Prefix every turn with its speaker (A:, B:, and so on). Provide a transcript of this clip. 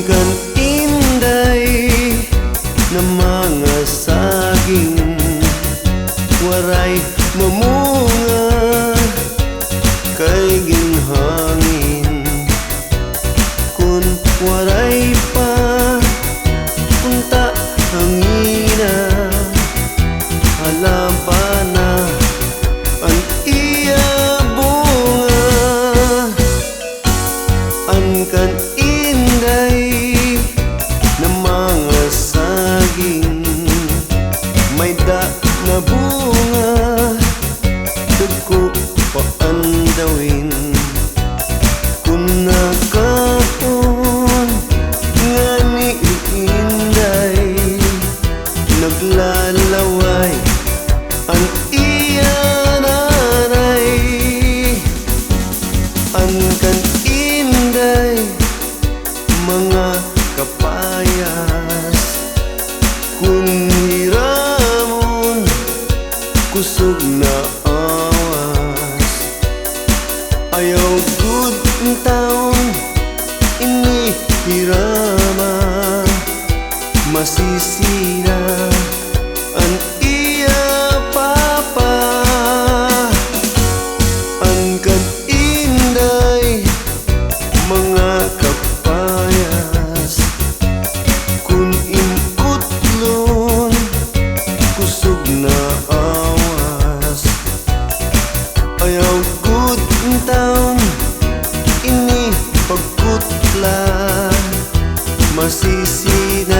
A: kan inday na mga saging waray mamunga kay ginhangin kun waray pa punta hangina halabana ang iya bunga ang kan inday na mga saging may da na bunga dagko paandawin kung nagkaon nga ni inday naglalaway ang iya nanay ang kan inday mga kapayas kung hiramon kusog na awas ayaw good taon ini hirama masisira ang iya papa ang kan inday mga kapayas kun imkutlon kusog na awas ayaw good taon ini pagkutla masisina